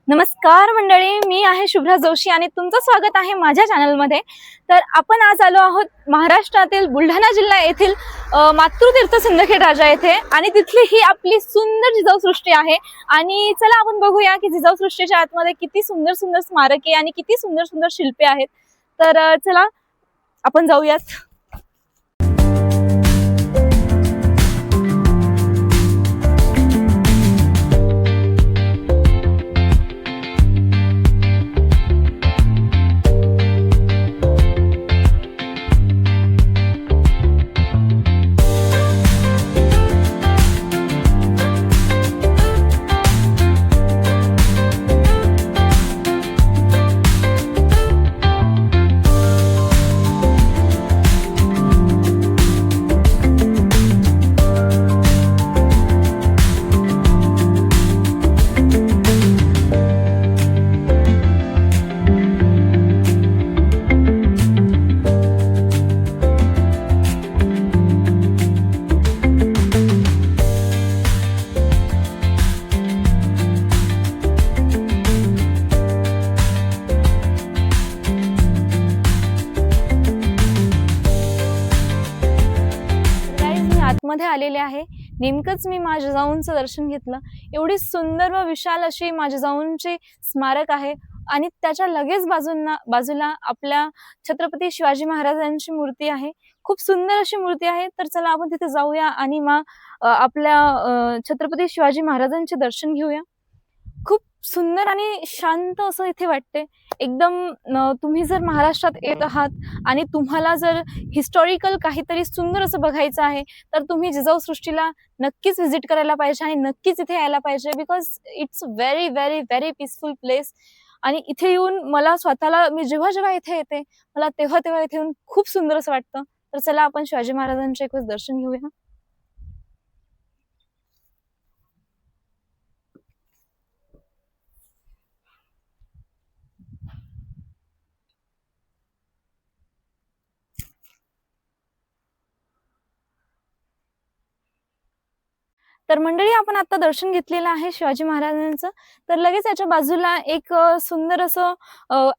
नमस्कार मंडळी, मी आहे शुभ्रा जोशी आणि तुमचं स्वागत आहे माझ्या चॅनलमध्ये. तर आपण आज आलो आहोत महाराष्ट्रातील बुलढाणा जिल्हा येथील मातृतीर्थ सिंदखेड राजा येथे आणि तिथली ही आपली सुंदर जिजाऊसृष्टी आहे. आणि चला आपण बघूया की जिजाऊसृष्टीच्या आतमध्ये किती सुंदर सुंदर स्मारके आणि किती सुंदर सुंदर शिल्पे आहेत. तर चला आपण जाऊयात. मध्ये आलेले आहे. नेमकंच मी माझ्या जिजाऊंचं दर्शन घेतलं. एवढी सुंदर व विशाल अशी माझ्या जिजाऊंचे स्मारक आहे आणि त्याच्या लगेच बाजूला आपल्या छत्रपती शिवाजी महाराजांची मूर्ती आहे. खूप सुंदर अशी मूर्ती आहे. तर चला आपण तिथे जाऊया आणि आपल्या छत्रपती शिवाजी महाराजांचे दर्शन घेऊया. खूप सुंदर आणि शांत असं इथे वाटते एकदम. तुम्ही जर महाराष्ट्रात येत आहात आणि तुम्हाला जर हिस्टॉरिकल काहीतरी सुंदर असं बघायचं आहे तर तुम्ही जिजाऊसृष्टीला नक्कीच व्हिजिट करायला पाहिजे आणि नक्कीच इथे यायला पाहिजे. Because it's very very very peaceful place. आणि इथे येऊन मला स्वतःला, मी जेव्हा जेव्हा इथे येते मला तेव्हा तेव्हा इथे येऊन खूप सुंदर असं वाटतं. तर चला आपण शिवाजी महाराजांचे एक दर्शन घेऊया. तर मंडळी, आपण आता दर्शन घेतलेलं आहे शिवाजी महाराजांचं. तर लगेच याच्या बाजूला एक सुंदर असं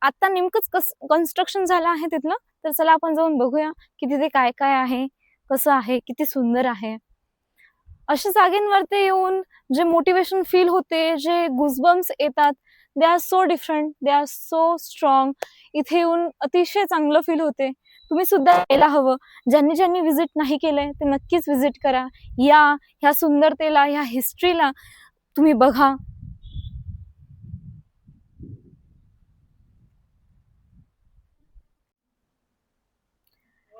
आता नेमकंच कन्स्ट्रक्शन झालं आहे तिथलं. तर चला आपण जाऊन बघूया की तिथे काय काय आहे, कसं आहे, किती सुंदर आहे. अशा जागेंवरती येऊन जे मोटिवेशन फील होते, जे गुजबम्स येतात, they are so different, they are so strong. इथे येऊन अतिशय चांगलं फील होते. तुम्ही सुद्धा यायला हवं. ज्यांनी ज्यांनी व्हिजिट नाही केलंय ते नक्कीच व्हिजिट करा. ह्या सुंदरतेला, ह्या हिस्ट्रीला तुम्ही बघा.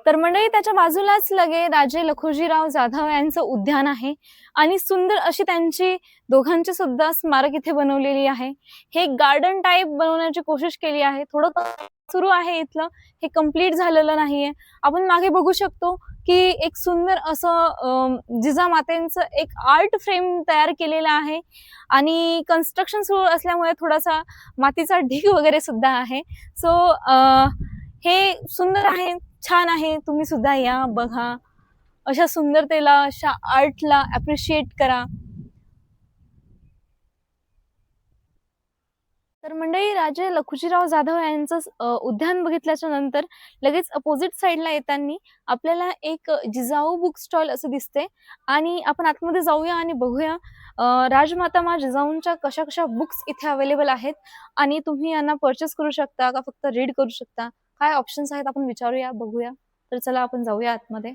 तर मंडळी, त्याच्या बाजूलाच लगे राजे लखुजीराव जाधव यांचं उद्यान आहे आणि सुंदर अशी त्यांची दोघांची सुद्धा स्मारक इथे बनवलेली आहे. हे गार्डन टाईप बनवण्याची कोशिश केली आहे. थोडं सुरू आहे इथलं, हे कम्प्लीट झालेलं नाहीये. आपण मागे बघू शकतो की एक सुंदर असं जिजामातेंचं एक आर्ट फ्रेम तयार केलेलं आहे आणि कन्स्ट्रक्शन सुरू असल्यामुळे थोडासा मातीचा ढीग वगैरे सुद्धा आहे. सो हे सुंदर आहे, छान आहे. तुम्ही सुद्धा या, बघा. अशा सुंदरतेला, अशा आर्टला अप्रिशिएट करा. तर मंडळी, राजे लखुजीराव जाधव यांचं उद्यान बघितल्याच्या नंतर लगेच अपोजिट साईडला येताना आपल्याला एक जिजाऊ बुक स्टॉल असं दिसते आणि आपण आतमध्ये जाऊया आणि बघूया राजमाता मा जिजाऊंच्या कशा कशा बुक्स इथे अवेलेबल आहेत आणि तुम्ही यांना परचेस करू शकता का फक्त रीड करू शकता, काय ऑप्शन्स आहेत आपण विचारूया, बघूया. तर चला आपण जाऊया आतमध्ये.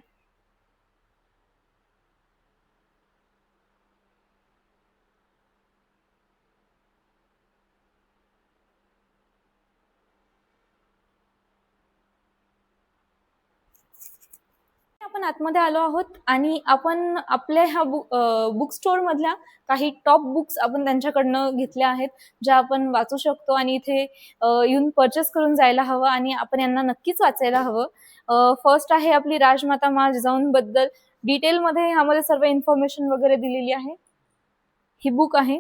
आपण आतमध्ये आलो आहोत आणि आपण आपल्या ह्या बुक स्टोअर मधल्या काही टॉप बुक्स आपण त्यांच्याकडनं घेतल्या आहेत, ज्या आपण वाचू शकतो आणि इथे येऊन परचेस करून जायला हवं आणि आपण यांना नक्कीच वाचायला हवं. फर्स्ट आहे आपली राजमाता मा जिजाऊंबद्दल डिटेलमध्ये ह्यामध्ये सर्व इन्फॉर्मेशन वगैरे दिलेली आहे. ही बुक आहे.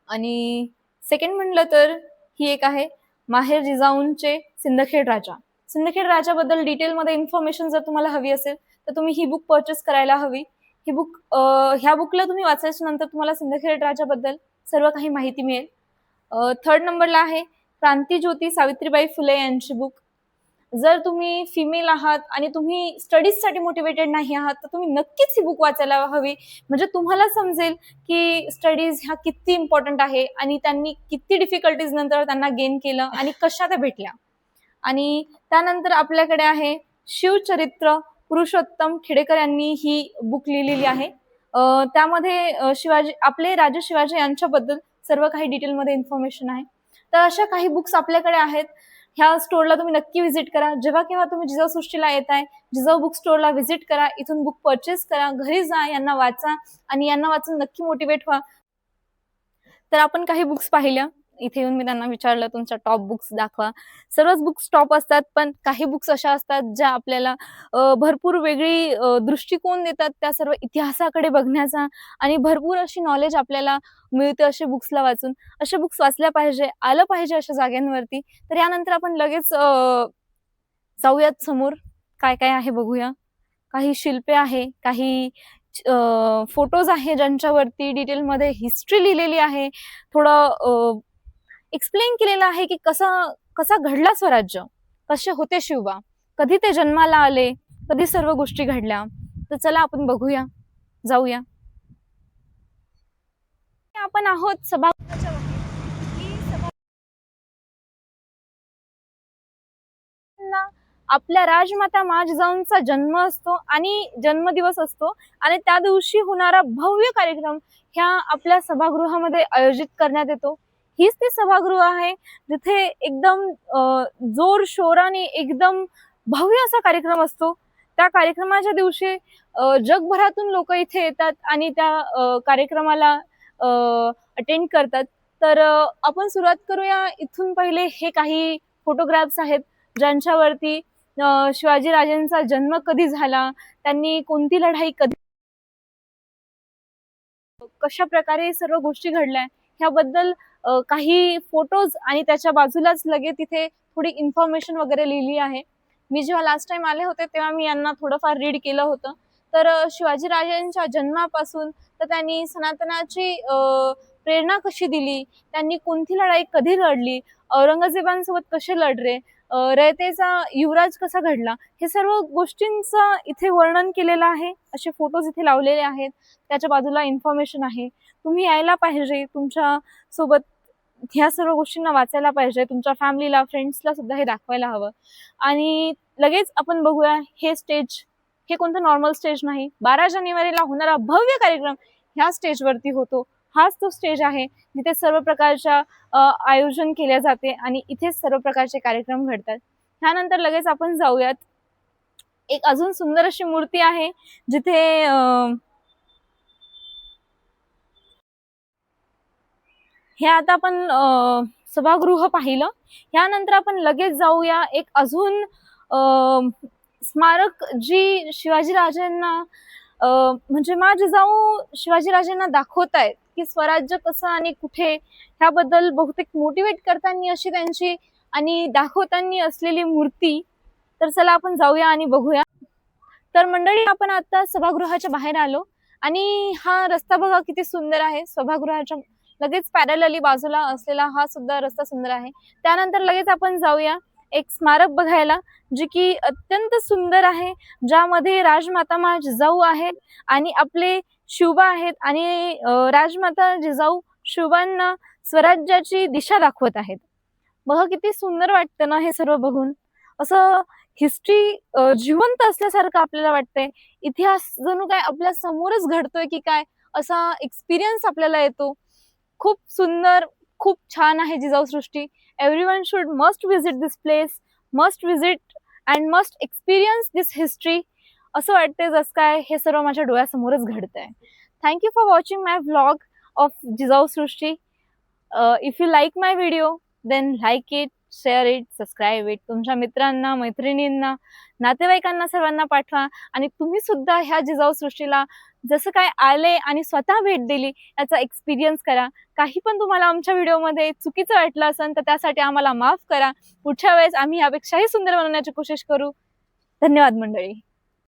आणि सेकंड म्हणलं तर ही एक आहे माहेर जिजाऊंचे सिंदखेड राजा. सिंदखेड राजाबद्दल डिटेलमध्ये इन्फॉर्मेशन जर तुम्हाला हवी असेल तर तुम्ही ही बुक परचेस करायला हवी. ही बुक ह्या बुकला तुम्ही वाचायच्या नंतर तुम्हाला सिंदखेड राजाबद्दल सर्व काही माहिती मिळेल. 3rd नंबरला आहे क्रांतीज्योती सावित्रीबाई फुले यांची बुक. जर तुम्ही फिमेल आहात आणि तुम्ही स्टडीजसाठी मोटिवेटेड नाही आहात तर तुम्ही नक्कीच ही बुक वाचायला हवी. म्हणजे तुम्हाला समजेल की स्टडीज ह्या किती इम्पॉर्टंट आहे आणि त्यांनी किती डिफिकल्टीज नंतर त्यांना गेन केलं आणि कशा त्या भेटल्या. आणि त्यानंतर आपल्याकडे आहे शिवचरित्र पुरुषोत्तम खेडेकर यांनी ही बुक लिहिलेली आहे. त्यामध्ये शिवाजी आपले राजे शिवाजी यांच्याबद्दल सर्व काही डिटेलमध्ये इन्फॉर्मेशन आहे. तर अशा काही बुक्स आपल्याकडे आहेत. ह्या स्टोअरला तुम्ही नक्की व्हिजिट करा. जेव्हा केव्हा तुम्ही जिजाऊ सृष्टीला येताय, जिजाऊ बुक स्टोअरला व्हिजिट करा, इथून बुक परचेस करा, घरी जा, यांना वाचा आणि यांना वाचून नक्की मोटिवेट व्हा. तर आपण काही बुक्स पाहिल्या. इथे येऊन मी त्यांना विचारलं तुमच्या टॉप बुक्स दाखवा. सर्वच बुक्स टॉप असतात, पण काही बुक्स अशा असतात ज्या आपल्याला भरपूर वेगळी दृष्टिकोन देतात त्या सर्व इतिहासाकडे बघण्याचा आणि भरपूर अशी नॉलेज आपल्याला मिळते असे बुक्सला वाचून. असे बुक्स वाचल्या पाहिजे, आलं पाहिजे अशा जागांवरती. तर यानंतर आपण लगेच जाऊयात समोर काय काय आहे बघूया. काही शिल्पे आहे, काही फोटोज आहे ज्यांच्यावरती डिटेलमध्ये हिस्ट्री लिहिलेली आहे. थोडं एक्सप्लेन केलेलं आहे की कसा घडला स्वराज्य, कसे होते शिवबा, कधी ते जन्माला आले, कधी सर्व गोष्टी घडल्या. तर चला आपण बघूया, जाऊया. आपण आहोत सभागृहाच्या आपल्या राजमाता मा जिजाऊंचा जन्म असतो आणि जन्मदिवस असतो आणि त्या दिवशी होणारा भव्य कार्यक्रम ह्या आपल्या सभागृहामध्ये आयोजित करण्यात येतो. हीच ती सभागृह आहे जिथे एकदम जोर शोराने एकदम भव्य असा कार्यक्रम असतो. त्या कार्यक्रमाच्या दिवशी जगभरातून लोक इथे येतात आणि त्या कार्यक्रमाला अटेंड करतात. तर आपण सुरुवात करूया. इथून पहिले हे काही फोटोग्राफ्स आहेत ज्यांच्यावरती शिवाजी राजांचा जन्म कधी झाला, त्यांनी कोणती लढाई कधी, कशा प्रकारे सर्व गोष्टी घडल्या ह्याबद्दल काही फोटोज आणि त्याच्या बाजूलाच लगेच तिथे थोडी इन्फॉर्मेशन वगैरे लिहिली आहे. मी जेव्हा लास्ट टाइम आले होते तेव्हा मी यांना थोडंफार रीड केलं होतं. तर शिवाजी राजांच्या जन्मापासून तर त्यांनी सनातनाची प्रेरणा कशी दिली, त्यांनी कोणती लढाई कधी लढली, औरंगजेबांसोबत कसे लढले, रयतेचा युवराज कसा घडला, हे सर्व गोष्टींचं इथे वर्णन केलेलं आहे. असे फोटोज इथे लावलेले आहेत. त्याच्या बाजूला इन्फॉर्मेशन आहे. तुम्ही यायला पाहिजे, तुमच्या सोबत ह्या सर्व गोष्टींना वाचायला पाहिजे, तुमच्या फॅमिलीला फ्रेंड्सला सुद्धा हे दाखवायला हवं. आणि लगेच आपण बघूया हे स्टेज, हे कोणतं नॉर्मल स्टेज नाही. 12 जानेवारीला होणारा भव्य कार्यक्रम ह्या स्टेजवरती होतो. हाच तो स्टेज आहे जिथे सर्व प्रकारच्या आयोजन केले जाते आणि इथेच सर्व प्रकारचे कार्यक्रम घडतात. त्यानंतर लगेच आपण जाऊयात. एक अजून सुंदर अशी मूर्ती आहे जिथे हे आता आपण सभागृह पाहिलं. यानंतर आपण लगेच जाऊया एक अजून स्मारक जी शिवाजीराजांना म्हणजे मा जिजाऊ शिवाजीराजांना दाखवतायत की स्वराज्य कसं आणि कुठे, ह्याबद्दल बहुतेक मोटिवेट करताना अशी त्यांची आणि दाखवताना असलेली मूर्ती. तर चला आपण जाऊया आणि बघूया. तर मंडळी, आपण आता सभागृहाच्या बाहेर आलो आणि हा रस्ता बघा किती सुंदर आहे. सभागृहाच्या लगेच पॅरलली बाजूला असलेला हा सुद्धा रस्ता सुंदर आहे. त्यानंतर लगेच आपण जाऊया एक स्मारक बघायला जे की अत्यंत सुंदर आहे, ज्यामध्ये राजमाता मा जिजाऊ आहेत आणि आपले शिवबा आहेत आणि राजमाता जिजाऊ शिवबांना स्वराज्याची दिशा दाखवत आहेत. बघा किती सुंदर वाटतं ना हे सर्व बघून. असं हिस्ट्री जिवंत असल्यासारखं आपल्याला वाटतंय. इतिहास जणू काय आपल्या समोरच घडतोय की काय असा एक्सपिरियन्स आपल्याला येतो. खूप सुंदर, खूप छान आहे Jijau Srushti. Everyone should must visit this place, must visit and must experience this history. असं वाटतंय जसं काय हे सर्व माझ्या डोळ्यासमोरच घडतंय. Thank you for watching my vlog of Jijau Srushti. If you like my video then like it, share it, subscribe it. तुमच्या मित्रांना, मैत्रिणींना, नातेवाईकांना सर्वांना पाठवा आणि तुम्ही सुद्धा ह्या जिजाऊ सृष्टीला जसं काय आले आणि स्वतः भेट दिली याचा एक्सपिरियन्स करा. काही पण तुम्हाला आमच्या व्हिडिओमध्ये चुकीचं वाटलं असेल तर त्यासाठी आम्हाला माफ करा. पुढच्या वेळेस आम्ही यापेक्षाही सुंदर बनवण्याची कोशिश करू. धन्यवाद मंडळी.